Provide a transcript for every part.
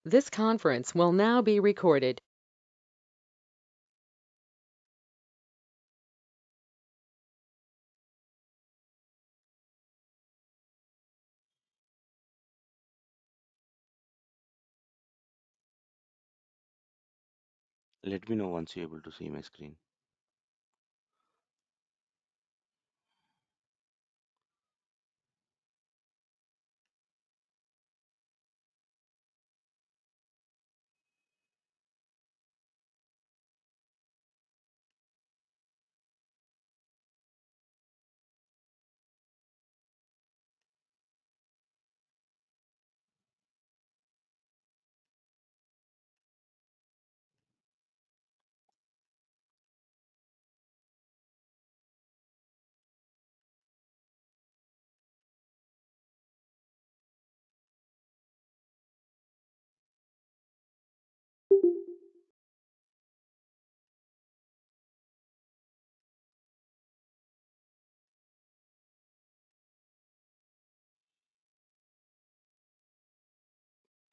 This conference will now be recorded. Let me know once you're able to see my screen.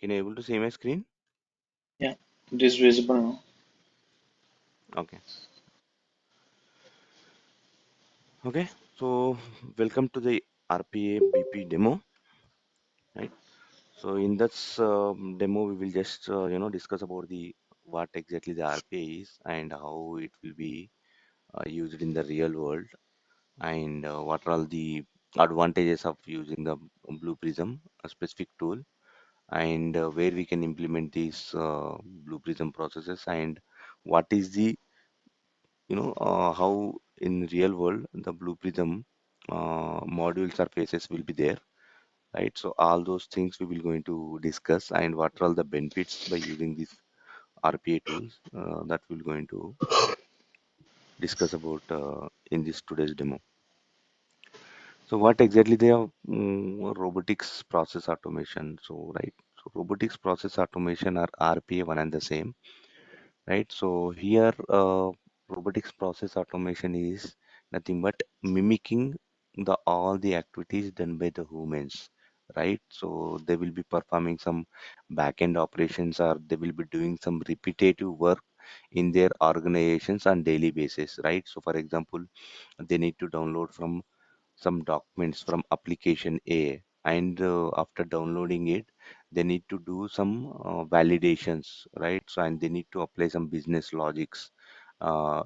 Can you able to see my screen? Yeah, it is visible now. Okay. Okay. So welcome to the RPA BP demo, right? So in this demo, we will just discuss about the what exactly the RPA is and how it will be used in the real world, and what are all the advantages of using the Blue Prism, a specific tool, and where we can implement these Blue Prism processes, and what is the how in real world the Blue Prism modules or phases will be there, right? So all those things we will going to discuss, and what are all the benefits by using these RPA tools that we're going to discuss about in this today's demo. So what exactly they are, robotics process automation. So right, so robotics process automation are RPA one and the same, right? So here, robotics process automation is nothing but mimicking the all the activities done by the humans, right? So they will be performing some back-end operations, or they will be doing some repetitive work in their organizations on daily basis, right? So for example, they need to download from some documents from application A, and after downloading it, they need to do some validations, right? So and they need to apply some business logics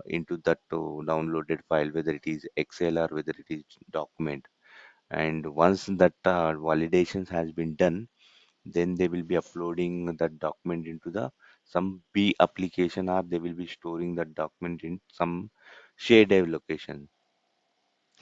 into that downloaded file, whether it is Excel or whether it is document. And once that validations has been done, then they will be uploading that document into the some B application, or they will be storing that document in some shared drive location,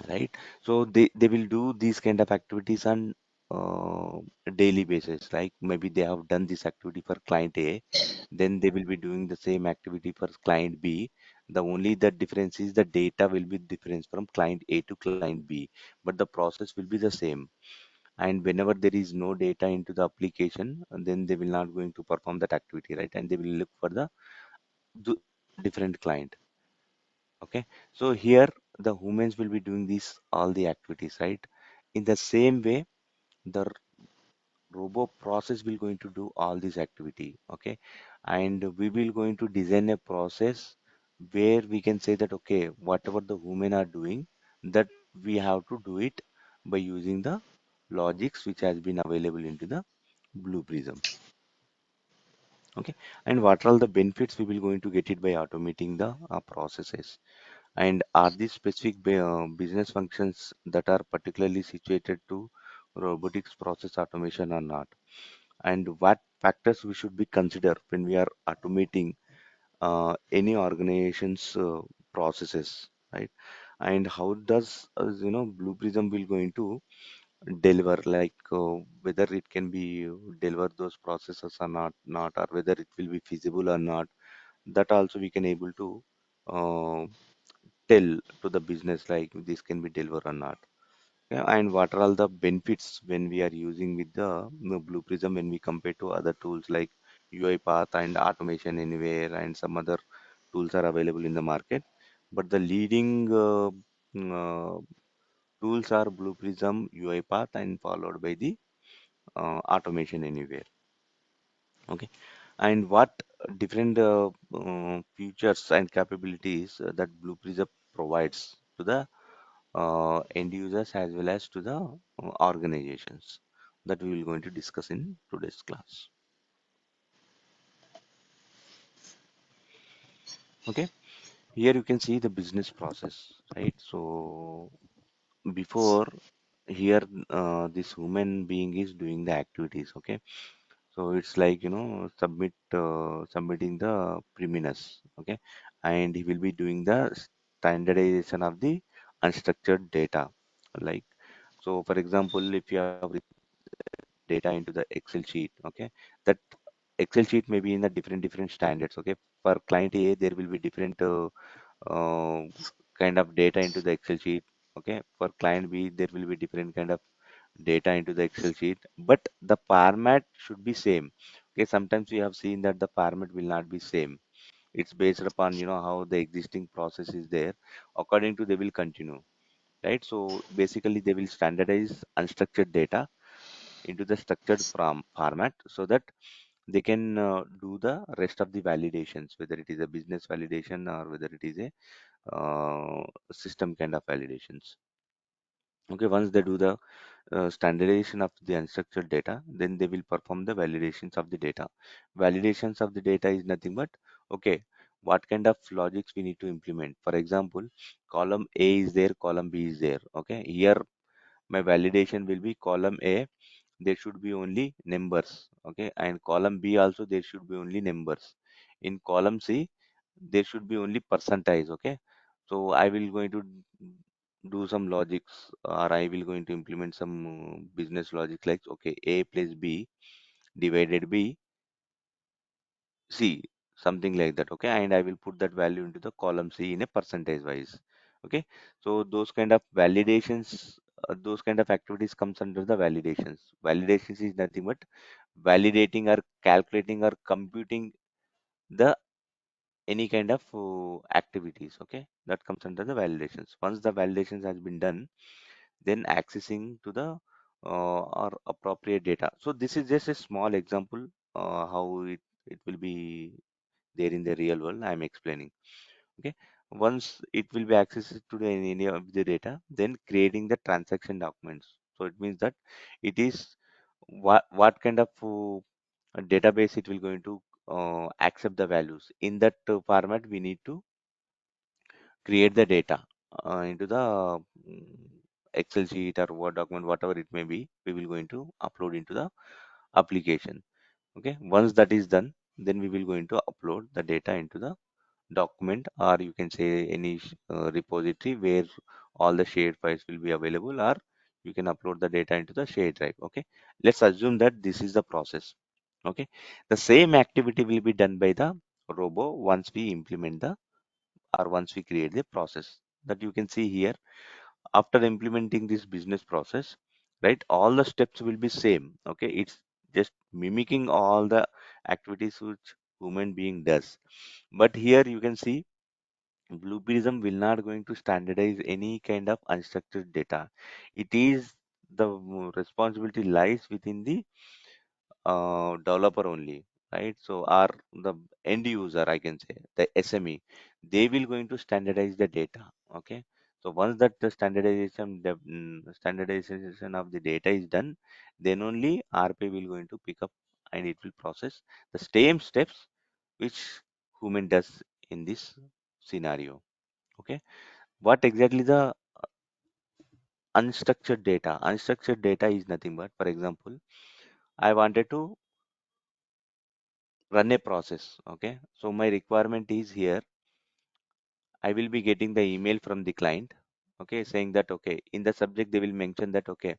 right? So they will do these kind of activities on uh, a daily basis. Like maybe they have done this activity for client A, then they will be doing the same activity for client B. The only the difference is the data will be different from client A to client B, but the process will be the same. And whenever there is no data into the application, then they will not going to perform that activity, right? And they will look for the different client. Okay, so here the humans will be doing these all the activities, right? In the same way, the robot process will going to do all this activity. Okay, and we will going to design a process where we can say that okay, whatever the human are doing, that we have to do it by using the logics which has been available into the Blue Prism. Okay, and what are all the benefits we will going to get it by automating the processes? And are these specific business functions that are particularly situated to robotics process automation or not? And what factors we should be consider when we are automating any organization's processes, right? And how does Blue Prism will going to deliver, like whether it can be deliver those processes or not, or whether it will be feasible or not. That also we can able to uh, tell to the business like this can be delivered or not. Yeah, and what are all the benefits when we are using with the Blue Prism when we compare to other tools like UiPath and Automation Anywhere, and some other tools are available in the market. But the leading tools are Blue Prism, UiPath, and followed by the Automation Anywhere. Okay, and what different features and capabilities that BluePrism provides to the end users as well as to the organizations that we will going to discuss in today's class. Okay, here you can see the business process, right? So before here, this human being is doing the activities. Okay, so it's like submitting the premise. Okay, and he will be doing the standardization of the unstructured data. Like, so for example, if you have data into the Excel sheet, okay, that Excel sheet may be in the different standards. Okay, for client A, there will be different uh, kind of data into the Excel sheet. Okay, for client B, there will be different kind of data into the Excel sheet, but the format should be same. Okay, sometimes we have seen that the format will not be same. It's based upon how the existing process is there. According to they will continue, right? So basically they will standardize unstructured data into the structured format so that they can do the rest of the validations, whether it is a business validation or whether it is a system kind of validations. Okay, once they do the standardization of the unstructured data, then they will perform the validations of the data. Validations of the data is nothing but, okay, what kind of logics we need to implement. For example, column A is there, column B is there. Okay, here my validation will be column A, there should be only numbers. Okay, and column B also there should be only numbers. In column C, there should be only percentage. Okay, so I will going to do some logics, or I will going to implement some business logic like, okay, A plus B divided B C, something like that. Okay, and I will put that value into the column C in a percentage wise. Okay, so those kind of validations, those kind of activities comes under the validations. Validations is nothing but validating or calculating or computing the any kind of activities. Okay, that comes under the validations. Once the validations has been done, then accessing to the or appropriate data. So this is just a small example how it will be there in the real world. I am explaining. Okay, once it will be accessed to the any of the data, then creating the transaction documents. So it means that it is what kind of database it will going to accept the values. In that format, we need to create the data into the Excel sheet or Word document, whatever it may be. We will going to upload into the application. Okay, once that is done, then we will going to upload the data into the document, or you can say any repository where all the shared files will be available, or you can upload the data into the shared drive. Okay, let's assume that this is the process. Okay, the same activity will be done by the robo once we implement the, or once we create the process. That you can see here, after implementing this business process, right, all the steps will be same. Okay, it's just mimicking all the activities which human being does. But here you can see BluePrism will not going to standardize any kind of unstructured data. It is the responsibility lies within the developer only, right? So, or the end user, I can say, the SME, they will going to standardize the data. Okay. So once that the standardization of the data is done, then only RP will going to pick up and it will process the same steps which human does in this scenario. Okay, what exactly the unstructured data? Unstructured data is nothing but, for example, I wanted to run a process. Okay, so my requirement is here. I will be getting the email from the client. Okay, saying that, okay, in the subject they will mention that, okay,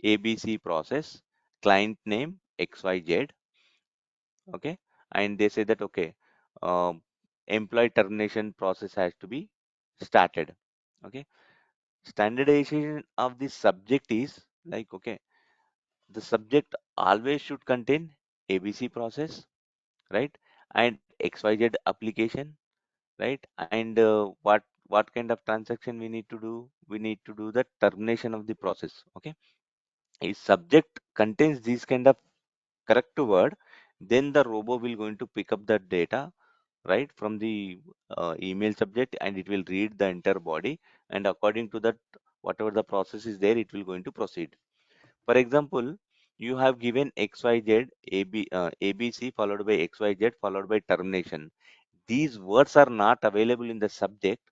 ABC process, client name XYZ. Okay, and they say that, okay, um, employee termination process has to be started. Okay, standardization of the subject is like, okay, the subject always should contain ABC process, right? And XYZ application, right? And what kind of transaction we need to do? We need to do the termination of the process. Okay, a subject contains this kind of correct word, then the robo will going to pick up the data, right, from the email subject, and it will read the entire body, and according to that, whatever the process is there, it will going to proceed. For example, you have given XYZ, ABC followed by XYZ followed by termination. These words are not available in the subject.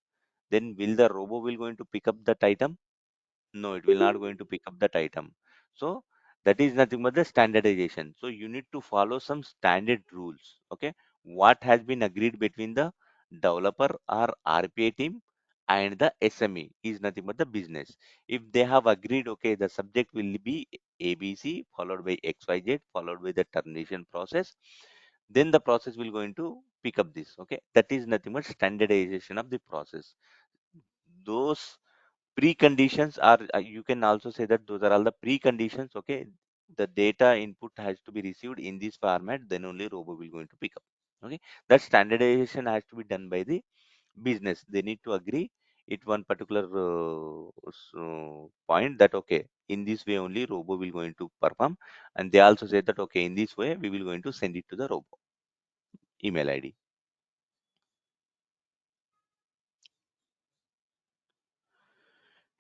Then will the robo will going to pick up that item? No, it will not going to pick up that item. So that is nothing but the standardization. So you need to follow some standard rules. Okay, what has been agreed between the developer or RPA team and the SME is nothing but the business. If they have agreed, okay, the subject will be ABC followed by XYZ followed by the termination process, then the process will going to pick up this. Okay, that is nothing but standardization of the process. Those preconditions are, you can also say that those are all the preconditions. Okay, the data input has to be received in this format, then only robo will going to pick up. Okay, that standardization has to be done by the business. They need to agree it one particular point that okay, in this way only robo will going to perform, and they also say that okay, in this way we will going to send it to the robo email ID.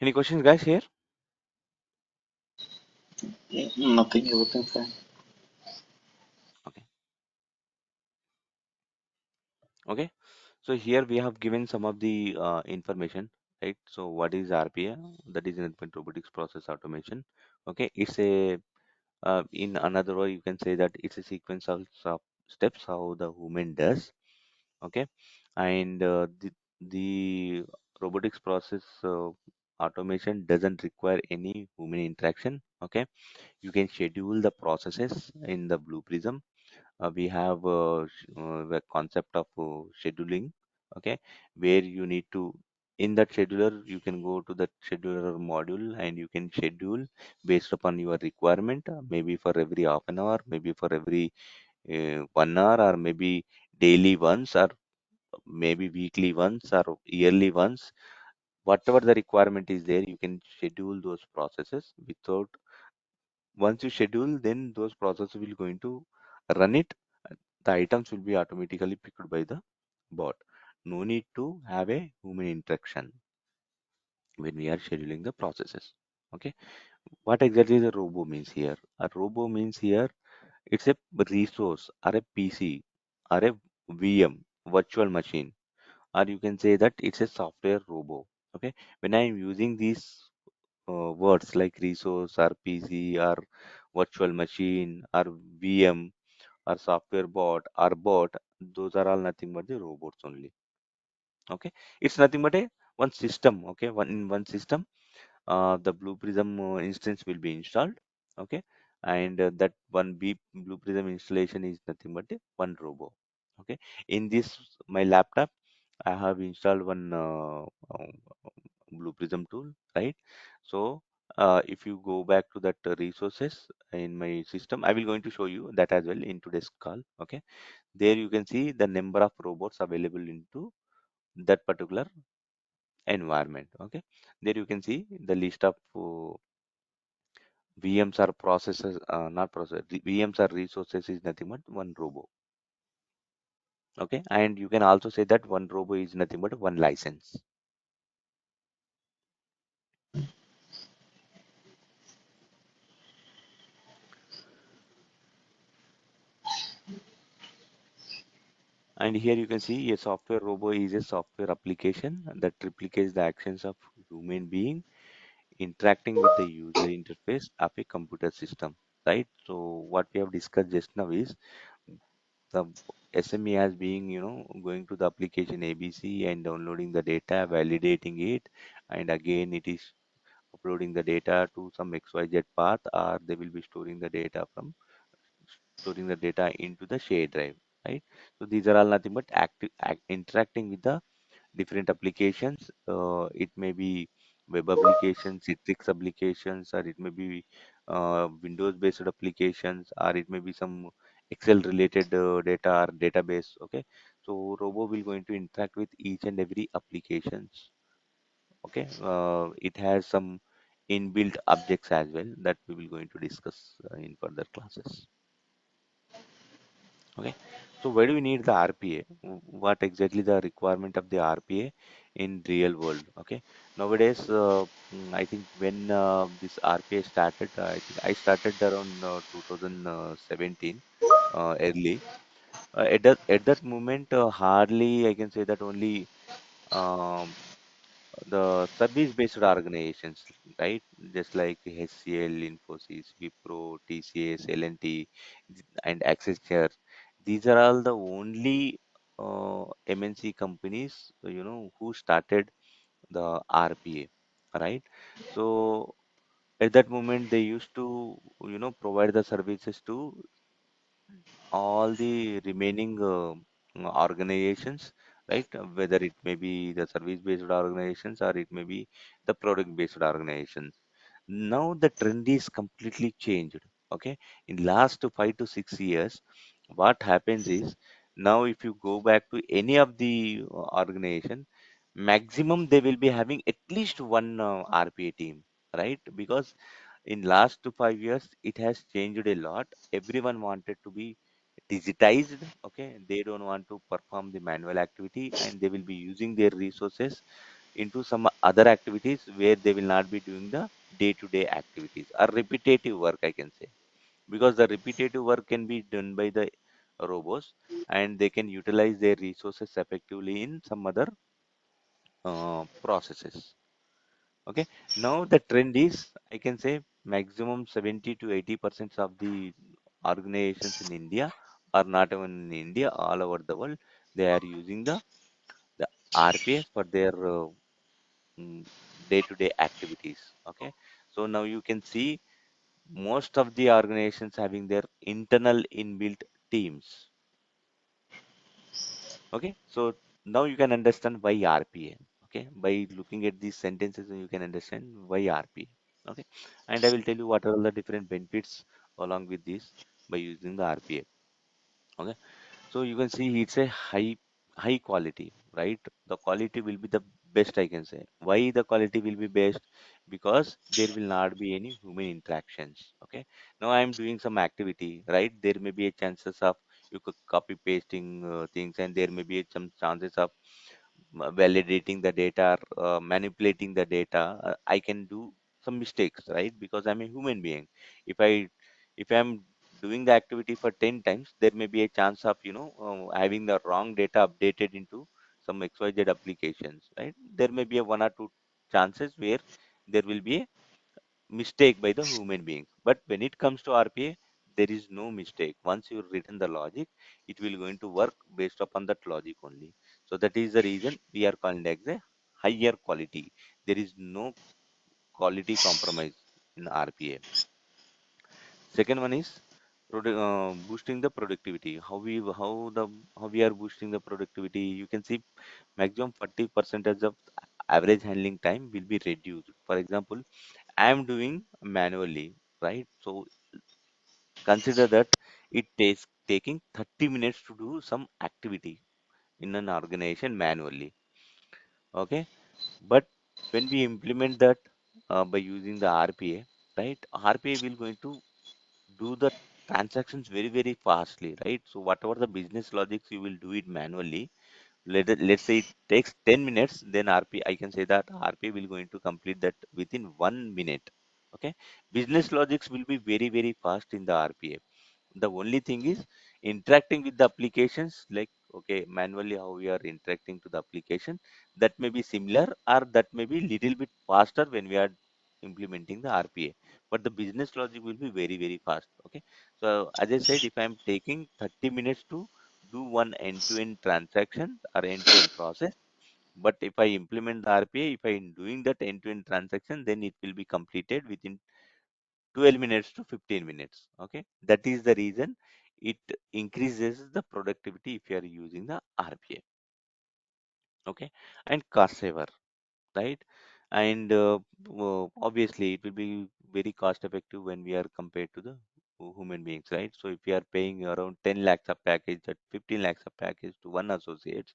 Any questions, guys, here? Nothing, everything fine. Okay. Okay, so here we have given some of the information, right? So what is RPA? That is Intelligent Robotics Process Automation. Okay, it's a in another way you can say that it's a sequence of steps how the human does. Okay, and the robotics process automation doesn't require any human interaction. Okay, you can schedule the processes in the BluePrism. We have the concept of scheduling. Okay, where you need to, in that scheduler you can go to that scheduler module and you can schedule based upon your requirement, maybe for every half an hour, maybe for every 1 hour, or maybe daily once, or maybe weekly once, or yearly once. Whatever the requirement is there, you can schedule those processes without, once you schedule, then those processes will going to run it. The items will be automatically picked by the bot. No need to have a human interaction when we are scheduling the processes. Okay, what exactly the robo means here? A robo means here it's a resource or a PC or a VM, virtual machine, or you can say that it's a software robo. Okay, when I am using these words like resource or PC or virtual machine or VM or software bot or bot, those are all nothing but the robots only. Okay, it's nothing but a one system. Okay, one in one system, the blue prism instance will be installed. Okay, and that one blue prism installation is nothing but a one robo. Okay, in this my laptop I have installed one blue prism tool, right? So if you go back to that resources in my system, I will going to show you that as well in today's call. Okay, there you can see the number of robots available into that particular environment. Okay, there you can see the list of VMs are processes, not process, VMs are resources is nothing but one robo. Okay, and you can also say that one robo is nothing but one license. And here you can see a software robo is a software application that replicates the actions of human being interacting with the user interface of a computer system, right? So what we have discussed just now is the SME as being, going to the application ABC and downloading the data, validating it, and again it is uploading the data to some XYZ path, or they will be storing the data into the shared drive, right? So these are all nothing but interacting with the different applications. It may be web applications, Citrix applications, or it may be Windows-based applications, or it may be some Excel-related data or database. Okay, so Robo will going to interact with each and every applications. Okay, it has some inbuilt objects as well that we will going to discuss in further classes. Okay, so why do we need the RPA? What exactly the requirement of the RPA in real world? Okay, nowadays, I think when this RPA started, I think I started around 2017, early. At that moment, hardly I can say that only um, the service-based organizations, right? Just like HCL, Infosys, Wipro, TCS, L&T, and Accenture. These are all the only MNC companies, who started the RPA, right? So at that moment, they used to, provide the services to all the remaining organizations, right? Whether it may be the service-based organizations or it may be the product-based organizations. Now the trend is completely changed. Okay, in last 5 to 6 years, what happens is now if you go back to any of the organization, maximum they will be having at least one RPA team, right? Because in last to 5 years, it has changed a lot. Everyone wanted to be digitized. Okay, they don't want to perform the manual activity, and they will be using their resources into some other activities where they will not be doing the day-to-day activities or repetitive work, I can say, because the repetitive work can be done by the robots, and they can utilize their resources effectively in some other processes. Okay, now the trend is, I can say, maximum 70 to 80% of the organizations in India, or not even in India, all over the world, they are using the RPS for their mm, day-to-day activities. Okay, so now you can see most of the organizations having their internal inbuilt teams. Okay, so now you can understand why RPA. Okay, by looking at these sentences, you can understand why RPA. Okay, and I will tell you what are the different benefits along with this by using the RPA. Okay, so you can see it's a high quality, right? The quality will be the best, I can say. Why the quality will be best? Because there will not be any human interactions. Okay. Now I am doing some activity, right? There may be a chances of you could copy pasting things, and there may be some chances of validating the data, manipulating the data. I can do some mistakes, right? Because I'm a human being. If I'm doing the activity for 10 times, there may be a chance of having the wrong data updated into some XYZ applications, right? There may be a one or two chances where there will be a mistake by the human beings. But when it comes to RPA, there is no mistake. Once you written the logic, it will going to work based upon that logic only. So that is the reason we are calling it as a higher quality. There is no quality compromise in RPA. Second one is boosting the productivity. How we are boosting the productivity? You can see maximum 40% of average handling time will be reduced. For example, I am doing manually, right? So consider that it takes taking 30 minutes to do some activity in an organization manually. Okay, but when we implement that by using the RPA, right? RPA will going to do the transactions very fastly, right? So whatever the business logics you will do it manually. Let's say it takes 10 minutes, then RP, I can say that RP will going to complete that within 1 minute. Okay. Business logics will be very fast in the RPA. The only thing is interacting with the applications, like, okay, manually how we are interacting to the application, that may be similar, or that may be little bit faster when we are implementing the RPA. But the business logic will be very fast. Okay. So as I said, if I'm taking 30 minutes to do one end-to-end transaction or end-to-end process, but if I implement the RPA, if I'm doing that end-to-end transaction, then it will be completed within 12 minutes to 15 minutes. Okay, that is the reason it increases the productivity if you are using the RPA. Okay, and cost saver, right? And obviously it will be very cost effective when we are compared to the human beings, right? So if we are paying around 10 lakhs of package at 15 lakhs of package to one associate,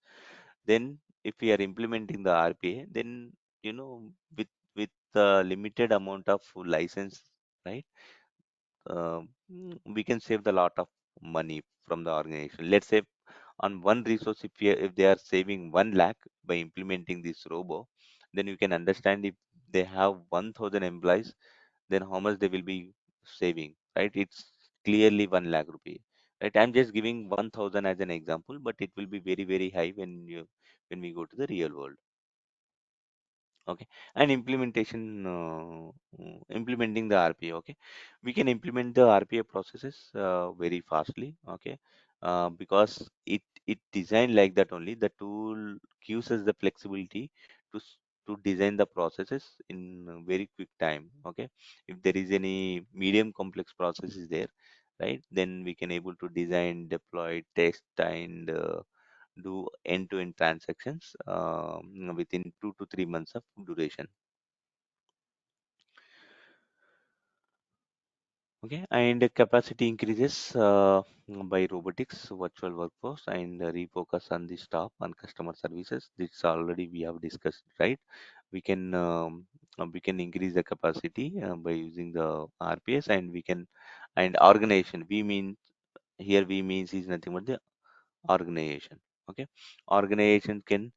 then if we are implementing the RPA, then with the limited amount of license, right? We can save the lot of money from the organization. Let's say on one resource, if they are saving 1 lakh by implementing this robo, then you can understand if they have 1,000 employees, then how much they will be saving, right? It's clearly 1 lakh rupee, right? I'm just giving 1,000 as an example, but it will be very, very high when we go to the real world. Okay. And implementing the RPA. Okay, we can implement the RPA processes very fastly. Okay, because it designed like that only. The tool gives us the flexibility to design the processes in a very quick time. Okay, if there is any medium complex process is there, right, then we can able to design, deploy, test, and do end-to-end transactions within 2 to 3 months of duration. Okay, and capacity increases by robotics, virtual workforce, and refocus on the staff on customer services. This already we have discussed, right? We can increase the capacity by using the RPS, and we can and organization. We mean here we means is nothing but the organization. Okay, organization can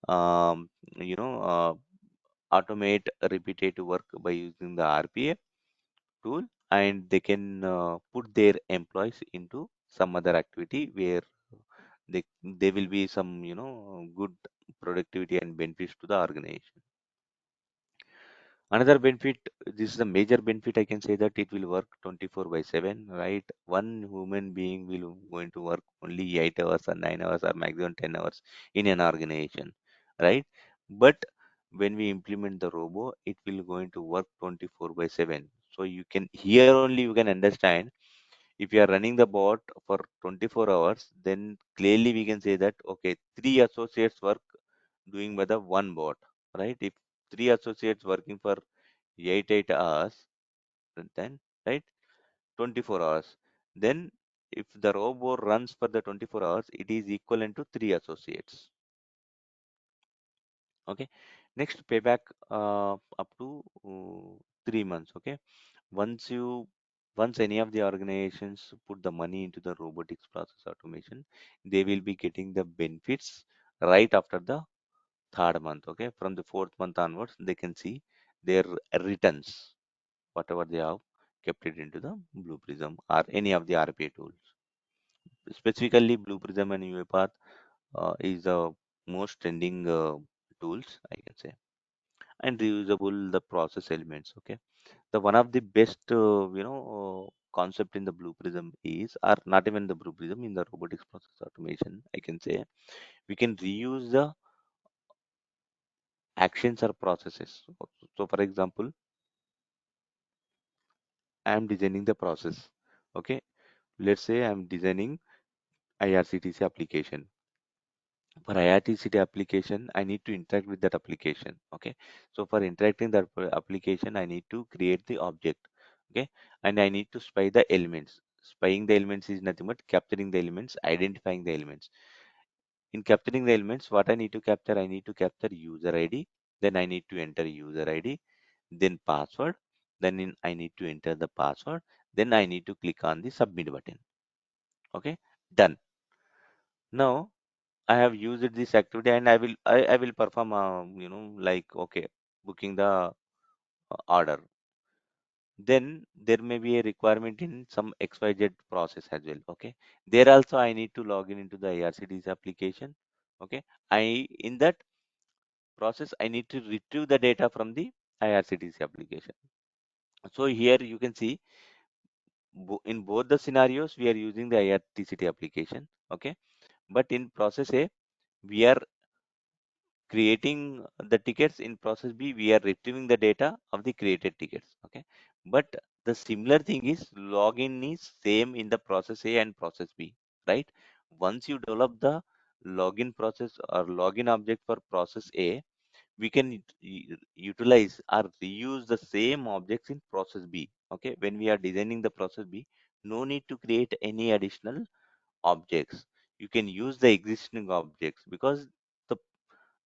you know automate repetitive work by using the RPA tool, and they can put their employees into some other activity where they will be some good productivity and benefits to the organization. Another benefit, this is a major benefit, I can say that it will work 24 by 7, right? One human being will going to work only 8 hours or 9 hours or maximum 10 hours in an organization, right? But when we implement the robo, it will going to work 24 by 7. So you can here only you can understand if you are running the bot for 24 hours, then clearly we can say that okay, three associates work doing by the one bot, right? If three associates working for 8 hours, then right, 24 hours, then if the robot runs for the 24 hours, it is equivalent to three associates. Okay, next payback up to 3 months. Okay, once you once any of the organizations put the money into the robotics process automation, they will be getting the benefits right after the third month. Okay, from the fourth month onwards, they can see their returns, whatever they have kept it into the BluePrism or any of the RPA tools. Specifically, BluePrism and UiPath is the most trending tools, I can say. And reusable the process elements. Okay, the one of the best concept in the BluePrism is, or not even the BluePrism, in the robotics process automation, I can say we can reuse the actions or processes. So for example, I am designing the process. Okay, let's say I'm designing IRCTC application. For IRCTC application, I need to interact with that application. Okay, so for interacting that application, I need to create the object. Okay, and I need to spy the elements. Spying the elements is nothing but capturing the elements, identifying the elements. In capturing the elements, what I need to capture? I need to capture user ID. Then I need to enter user ID, then password. I need to enter the password. Then I need to click on the submit button. Okay, done. Now I have used this activity, and I will perform like okay, booking the order. Then there may be a requirement in some XYZ process as well. Okay, there also I need to log in into the IRCTC application. Okay, I in that process I need to retrieve the data from the IRCTC application. So here you can see in both the scenarios we are using the IRCTC application. Okay, but in process A we are creating the tickets. In process B we are retrieving the data of the created tickets. Okay, but the similar thing is login is same in the process A and process B, right? Once you develop the login process or login object for process A, we can utilize or reuse the same objects in process B. Okay, when we are designing the process B, no need to create any additional objects. You can use the existing objects because the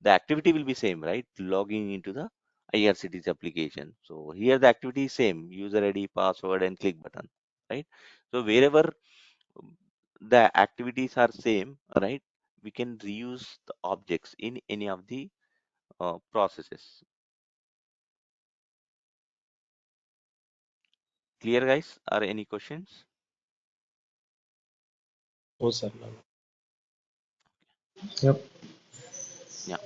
the activity will be same, right? Logging into the IRCTC application. So here the activity is same, user ID, password, and click button, right? So wherever the activities are same, right? We can reuse the objects in any of the processes. Clear, guys? Are any questions? Oh, sir. No. Yep. Yeah,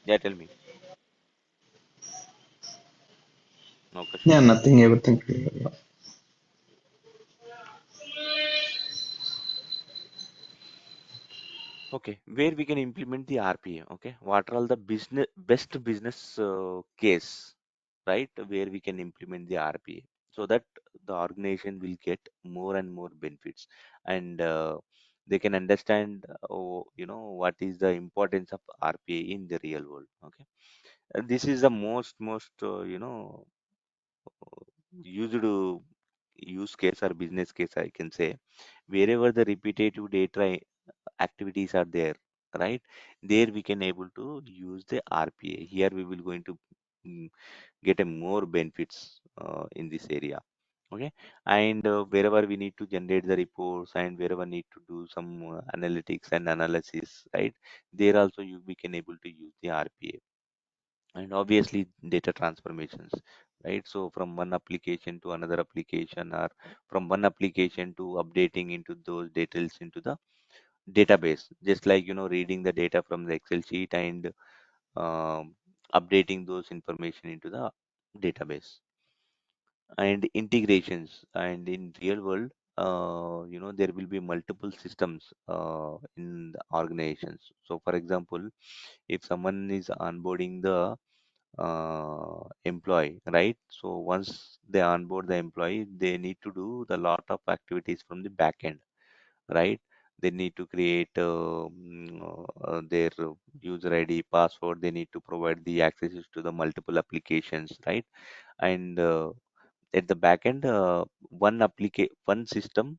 yeah, tell me. No Yeah, questions? nothing, everything clear. Yeah. Okay, where we can implement the RPA? Okay, what are all the business best business case, right? Where we can implement the RPA so that the organization will get more and more benefits, and they can understand, what is the importance of RPA in the real world. Okay, and this is the most used use case or business case, I can say, wherever the repetitive data activities are there, right? There we can able to use the RPA. Here we will going to mm, get a more benefits in this area. Okay, and wherever we need to generate the reports and wherever need to do some analytics and analysis, right? There also we can able to use the RPA, and obviously data transformations, right? So from one application to another application, or from one application to updating into those details into the database, just like reading the data from the Excel sheet and um, updating those information into the database. And integrations, and in real world, there will be multiple systems in the organizations. So for example, if someone is onboarding the employee, right? So once they onboard the employee, they need to do the lot of activities from the back end, right? They need to create their user ID, password. They need to provide the accesses to the multiple applications, right? And at the back end, one system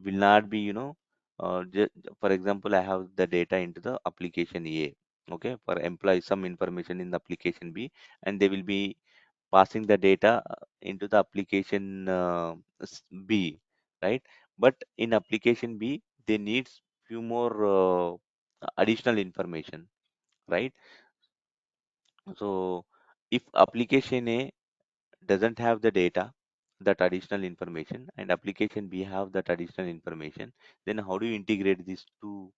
will not be, for example, I have the data into the application A. Okay, for employee, some information in the application B, and they will be passing the data into the application B, right? But in application B, they need few more additional information, right? So if application A doesn't have the data, that additional information, and application B have that additional information, then how do you integrate these two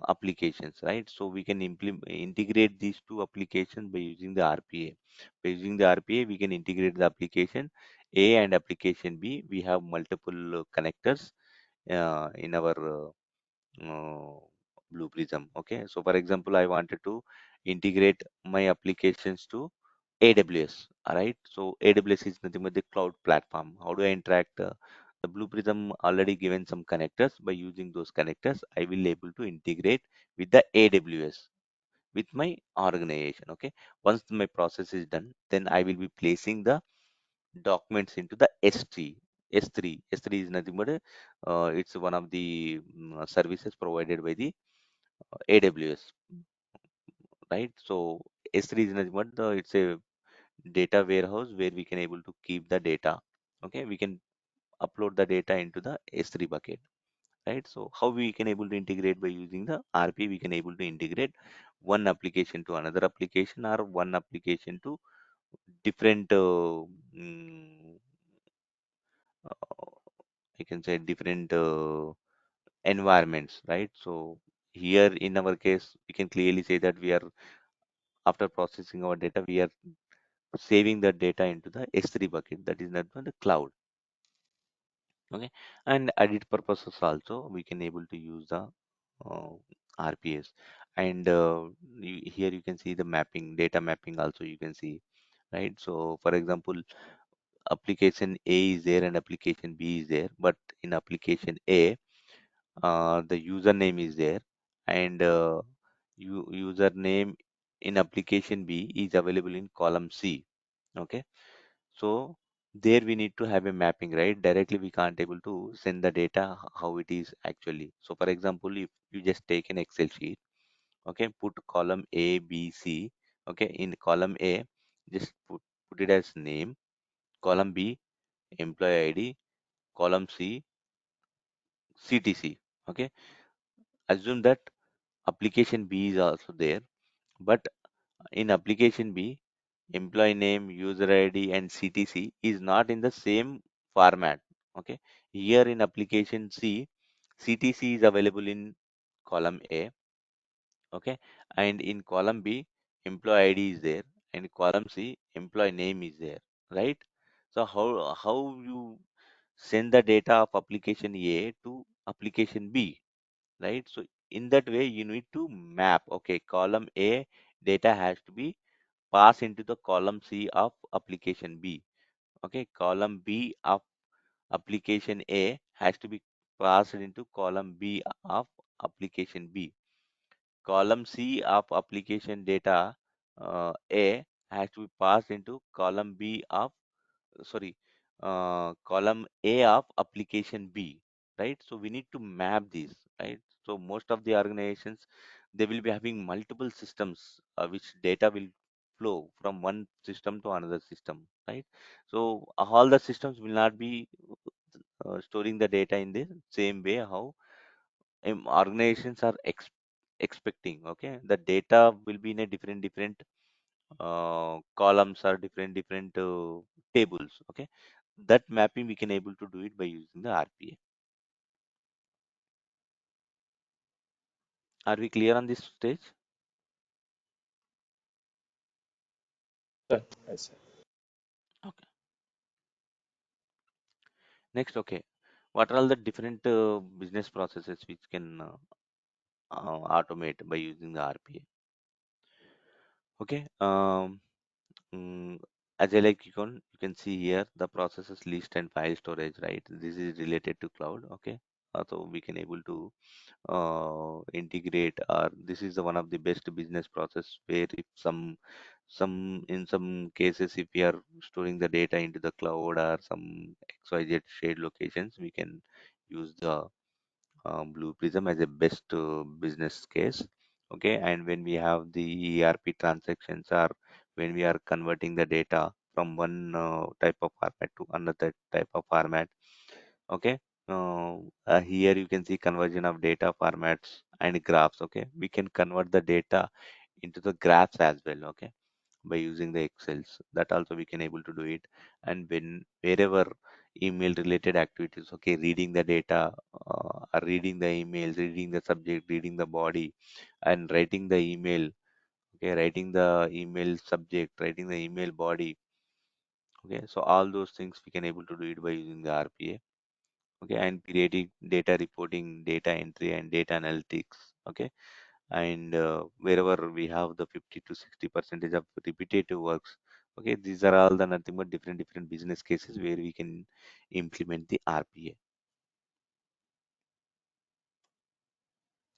applications, right? So we can integrate these two applications by using the RPA. By using the RPA, we can integrate the application A and application B. We have multiple connectors in our uh, BluePrism. Okay, so for example, I wanted to integrate my applications to AWS. All right, so AWS is nothing but the cloud platform. How do I interact? The BluePrism already given some connectors. By using those connectors, I will able to integrate with the AWS with my organization. Okay, once my process is done, then I will be placing the documents into the S3. S3 is nothing but it's one of the services provided by the AWS, right? So S3 is nothing but it's a data warehouse where we can able to keep the data. Okay, we can upload the data into the S3 bucket, right? So how we can able to integrate by using the RP? We can able to integrate one application to another application, or one application to different I can say different environments, right? So here in our case, we can clearly say that we are, after processing our data, we are saving the data into the S3 bucket, that is not the cloud. Okay, and edit purposes also we can able to use the uh, RPS, and here you can see the mapping, data mapping also you can see, right? So for example, application A is there and application B is there, but in application A, the username is there, and username in application B is available in column C. Okay, so there we need to have a mapping, right? Directly we can't able to send the data how it is actually. So for example, if you just take an Excel sheet, okay, put column A, B, C, okay, in column A, just put it as name, column B, employee ID, column C, CTC. Okay, assume that application B is also there, but in application B, employee name, user ID, and CTC is not in the same format. Okay, here in application C, CTC is available in column A. Okay, and in column B, employee ID is there, and column C, employee name is there, right? So how you send the data of application A to application B, right? So in that way, you need to map. Okay, column A data has to be passed into the column C of application B. Okay, column B of application A has to be passed into column B of application B. Column C of application data A has to be passed into column B of, sorry, column A of application B, right? So we need to map these, right? So most of the organizations, they will be having multiple systems which data will flow from one system to another system, right? So all the systems will not be storing the data in the same way how organizations are expecting. Okay, the data will be in a different columns or different tables. Okay, that mapping we can able to do it by using the RPA. Are we clear on this stage? Sir, yes, sir. Okay. Next, okay, what are all the different business processes which can automate by using the RPA? Okay. As I like you can see here the processes list and file storage, right? This is related to cloud. Okay. So we can able to integrate, or this is the one of the best business process where if some in some cases if we are storing the data into the cloud or some XYZ shared locations, we can use the BluePrism as a best business case. Okay, and when we have the ERP transactions, or when we are converting the data from one type of format to another type of format. Okay, here you can see conversion of data formats and graphs. Okay, we can convert the data into the graphs as well. Okay, by using the excels, that also we can able to do it. And when wherever email related activities, okay, reading the data, reading the emails, reading the subject, reading the body, and writing the email. Okay, writing the email subject, writing the email body. Okay, so all those things we can able to do it by using the RPA. Okay, and creating data reporting, data entry, and data analytics. Okay, and wherever we have the 50 to 60% of repetitive works. Okay, these are all the nothing but different business cases where we can implement the RPA.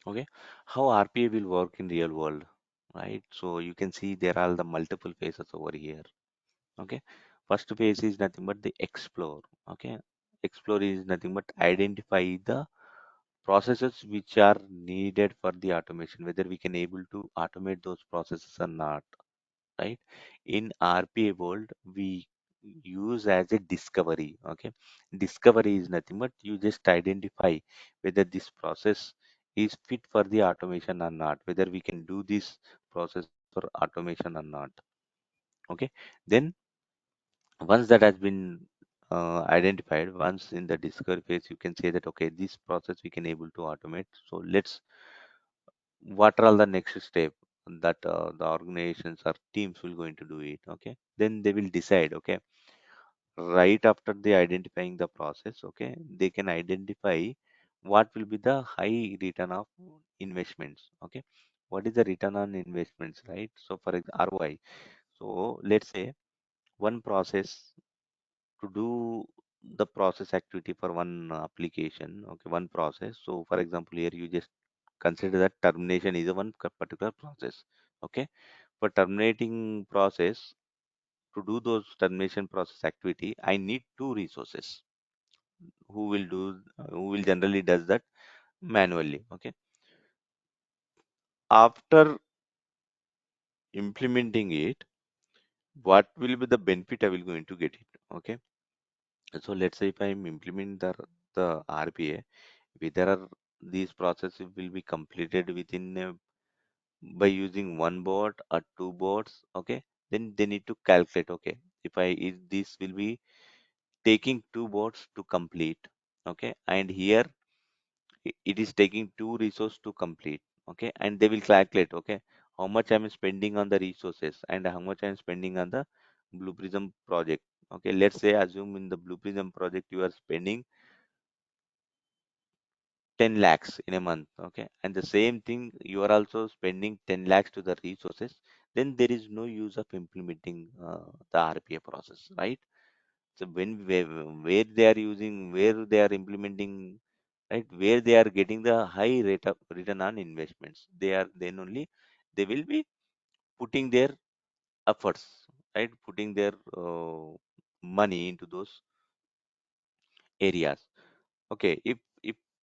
Okay, how RPA will work in real world, right? So you can see there are the multiple phases over here. Okay, first phase is nothing but the explore. Okay, explore is nothing but identify the processes which are needed for the automation, whether we can able to automate those processes or not, right? In RPA world, we use as a discovery. Okay, discovery is nothing but you just identify whether this process is fit for the automation or not, whether we can do this process for automation or not. Okay, then once that has been identified, once in the discovery phase, you can say that okay, this process we can able to automate. So let's, what are all the next step that the organizations or teams will going to do it. Okay, then they will decide. Okay, right after they identifying the process, okay, they can identify what will be the high return of investments. Okay, what is the return on investments, right? So for ROI, so let's say one process to do the process activity for one application. Okay, one process. So for example, here you just consider that termination is a one particular process. Okay, for terminating process, to do those termination process activity, I need two resources who will generally does that manually. Okay, after implementing it, what will be the benefit I will going to get it. Okay. So let's say if I am implement the RPA, whether are these processes will be completed within by using one bot or two bots. Okay, then they need to calculate. Okay, if this will be taking two bots to complete. Okay, and here it is taking two resources to complete. Okay, and they will calculate. Okay, how much I'm spending on the resources and how much I'm spending on the Blue Prism project. Okay, let's say assume in the Blue Prism project you are spending 10 lakhs in a month. Okay, and the same thing you are also spending 10 lakhs to the resources, then there is no use of implementing the RPA process, right? So where they are using, where they are implementing, right, where they are getting the high rate of return on investments, they are then only they will be putting their efforts, right, putting their money into those areas. Okay, if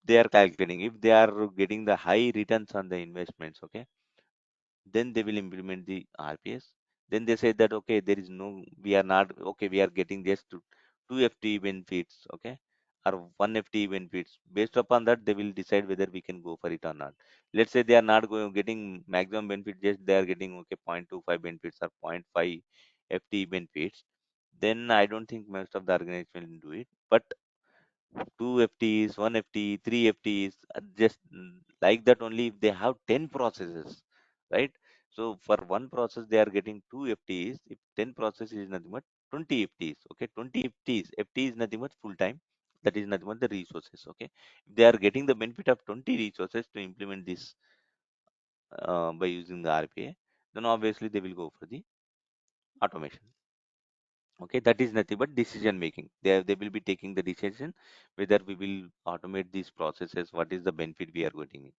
they are calculating, if they are getting the high returns on the investments, okay, then they will implement the RPS. Then they say that okay, there is no, we are not okay, we are getting just two FT benefits, okay, or one FT benefits. Based upon that, they will decide whether we can go for it or not. Let's say they are not going getting maximum benefit, just they are getting okay 0.25 benefits or zero point 0.5 FT benefits. Then I don't think most of the organization will do it. But two FTs, one FT, three FTs, just like that only if they have 10 processes, right? So for one process they are getting two FTs. If 10 processes is nothing but 20 FTs, okay? 20 FTs. FT is nothing but full time. That is nothing but the resources, okay? If they are getting the benefit of 20 resources to implement this by using the RPA, then obviously they will go for the automation. Okay, that is nothing but decision making. They will be taking the decision whether we will automate these processes, what is the benefit we are getting it.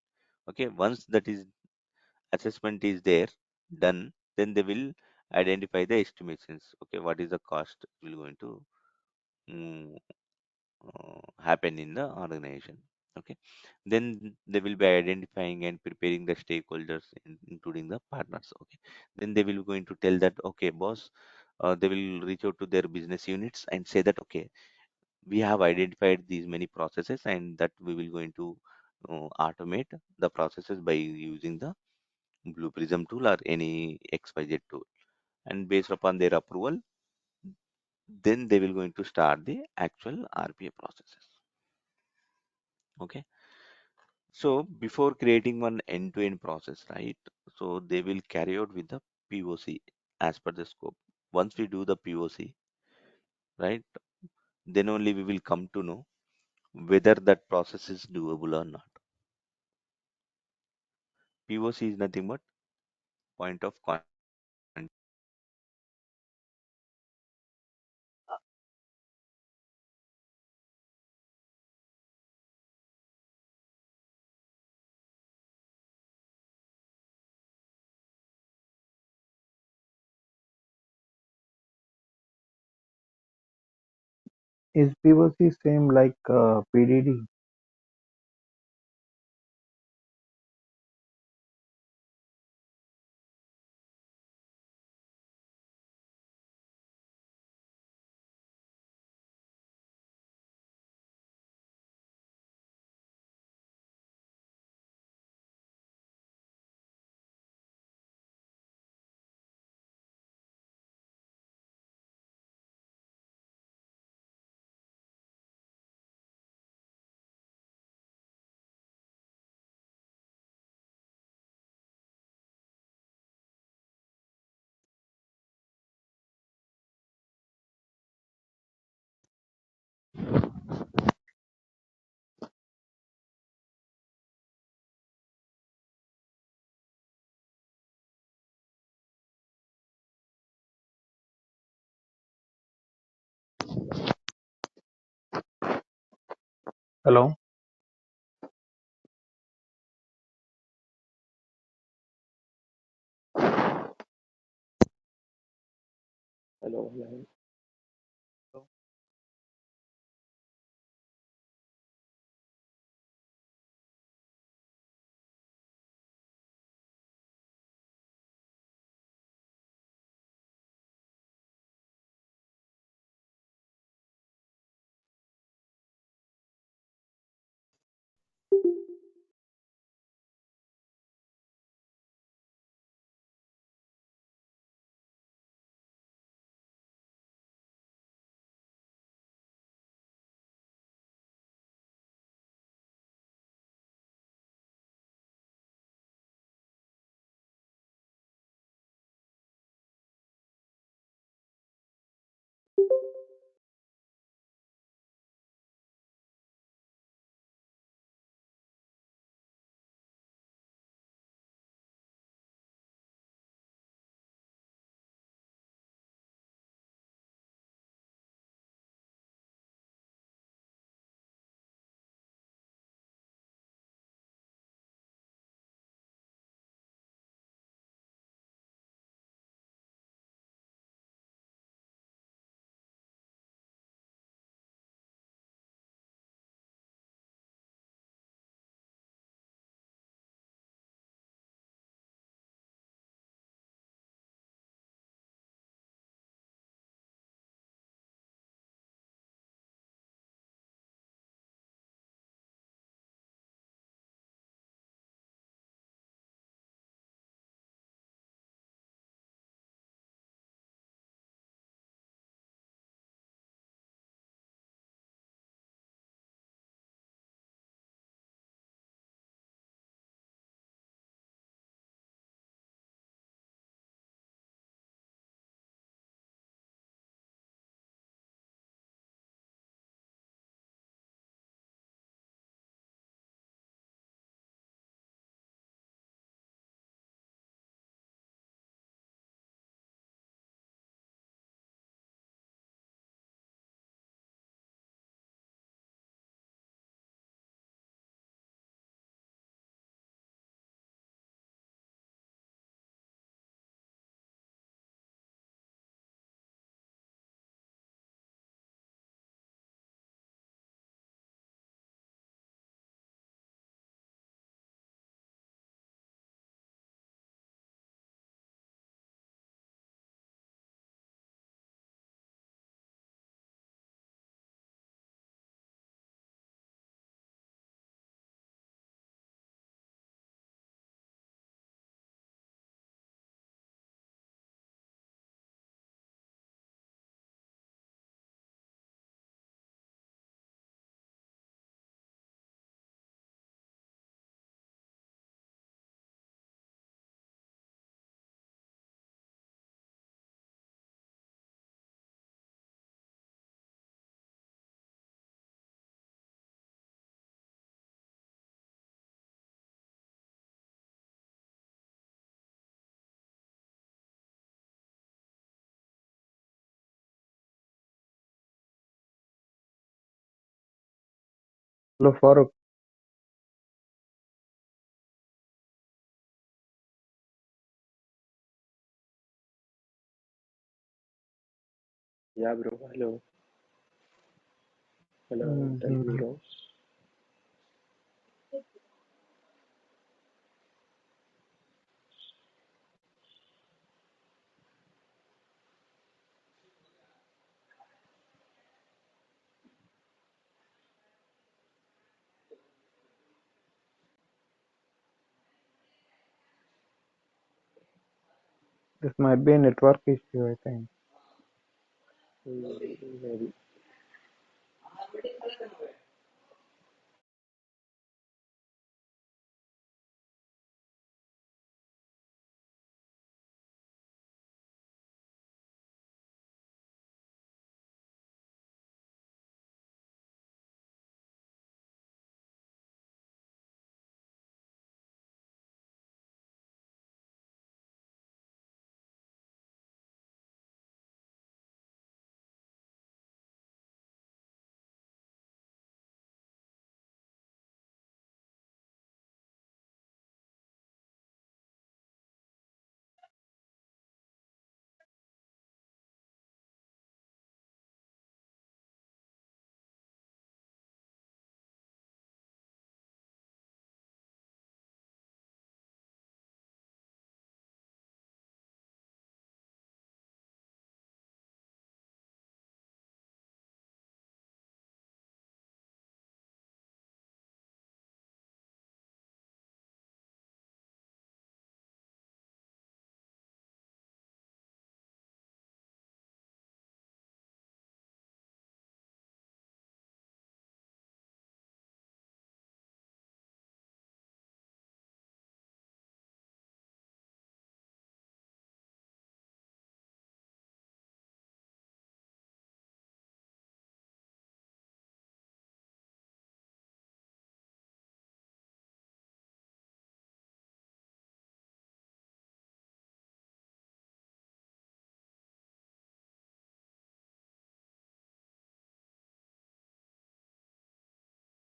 Okay, once that is assessment is there done, then they will identify the estimations. Okay, what is the cost will going to mm, happen in the organization. Okay, then they will be identifying and preparing the stakeholders, including the partners. Okay, then they will going to tell that okay boss, they will reach out to their business units and say that okay, we have identified these many processes and that we will going to automate the processes by using the Blue Prism tool or any XYZ tool. And based upon their approval, then they will going to start the actual RPA processes. Okay. So before creating one end-to-end process, right? So they will carry out with the POC as per the scope. Once we do the POC, right, then only we will come to know whether that process is doable or not. POC is nothing but point of contact. Is POC same like PDD? Hello? Hello. Hello. Hello, Farooq. Yeah, bro. Hello. Hello. Tell me, bro. This might be a network issue, I think. Maybe.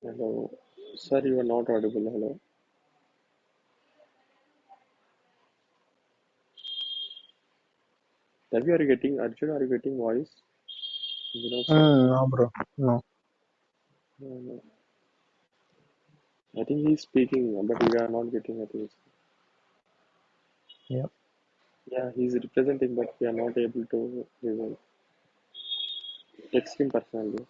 Hello. Sir, you are not audible. Hello. Ravi, are you getting Arjun? Are you getting voice? Vinod, sir. No, bro. No. No. I think he's speaking, but we are not getting. I think. Yep. Yeah, he's representing, but we are not able to listen. Text him personally.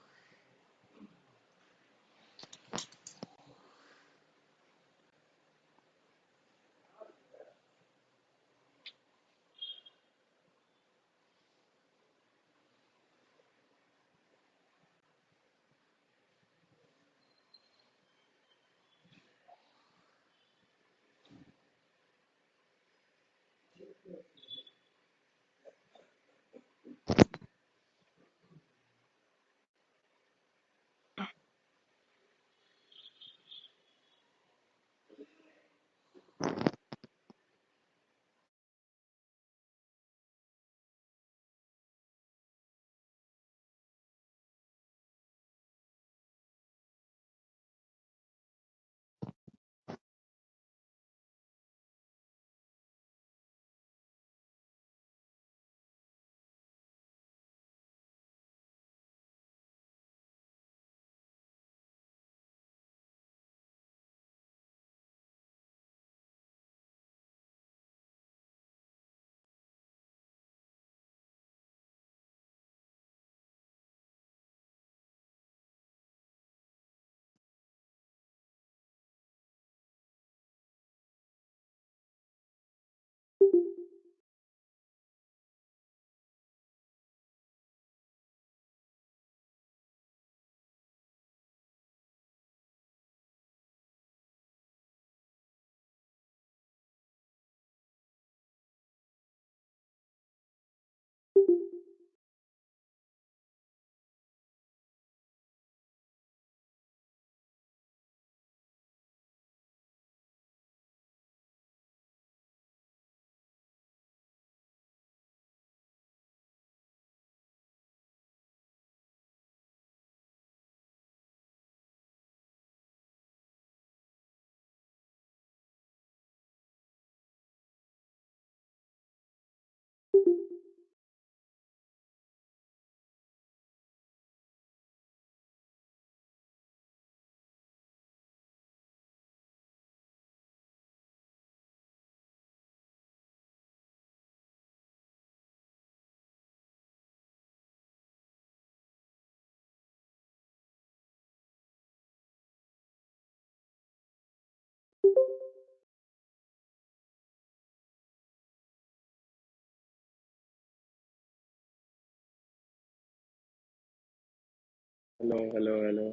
Hello.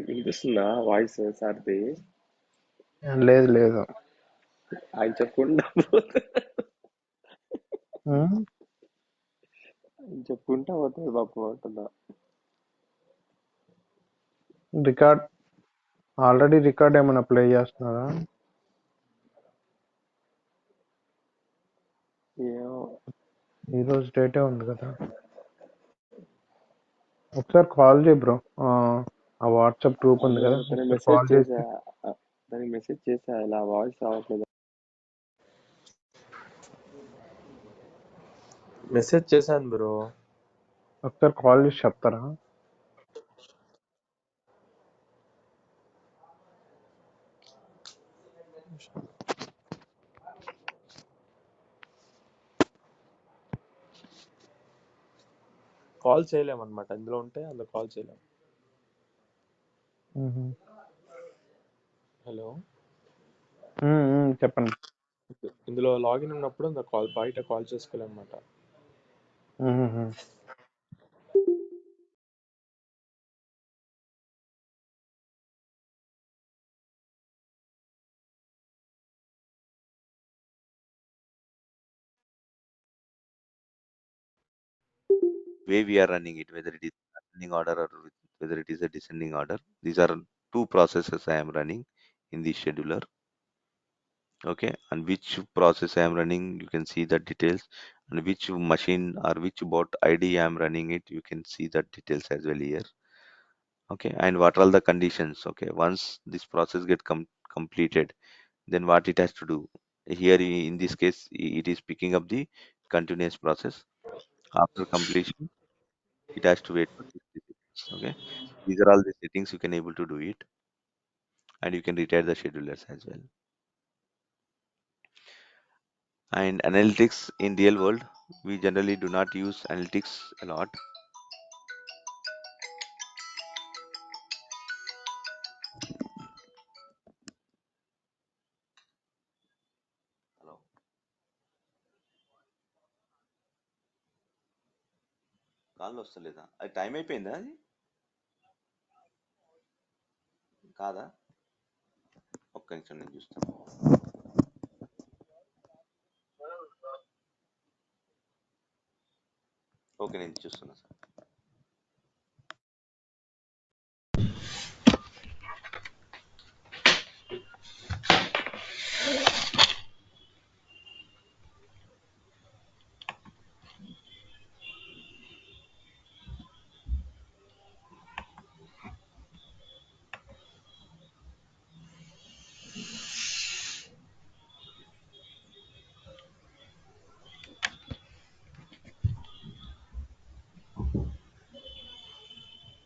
వినిపిస్తుందా voice సార్ది? లేదు. ఆయన చెప్పుకుంటా పోతే ఉమ్, ఆయన చెప్పుకుంటా పోతే పాపం అంటున్నా. రికార్డ్ ఆల్రెడీ రికార్డ్ ఏమైనా ప్లే చేస్తున్నారా? ఏమో ఈ రోజు డేటే ఉంది కదా. ఒకసారి కాల్ చేయి బ్రో. ఆ వాట్సాప్ గ్రూప్ ఉంది అదే కదా, తనకి ఒకసారి మెసేజ్ కాల్ చేసా, చేసి. దానికి మెసేజ్ చేసా, ఇలా వాయిస్ రావట్లేదు. మెసేజ్ చేశాను బ్రో. ఒకసారి కాల్ చేసి చెప్తారా? కాల్ చేయలేమన్నమాట, ఇందులో ఉంటే అందులో కాల్ చేయలేము. ఉహు. హలో, చెప్పండి. ఇందులో లాగిన్ ఉన్నప్పుడు అందులో కాల్, బయట కాల్ చేసుకోలేమన్నమాట. ఉహుహు. Way we are running it, whether it is ascending order or whether it is a descending order. These are two processes I am running in the scheduler. Okay, and which process I am running, you can see the details, and which machine or which bot ID I am running it, you can see the details as well here. Okay, and what are all the conditions? Okay, once this process get completed, then what it has to do here in this case, it is picking up the continuous process. After completion, it has to wait for 60 seconds. Okay, these are all the settings you can able to do it, and you can retire the schedulers as well. And analytics in real world, we generally do not use analytics a lot. Hello, call వస్తలేదా? అది time అయిపోయిందా? అది కాదా? ఒక్క నిమిషం నేను చూస్తాను. Okay, నేను చూస్తున్నా సార్.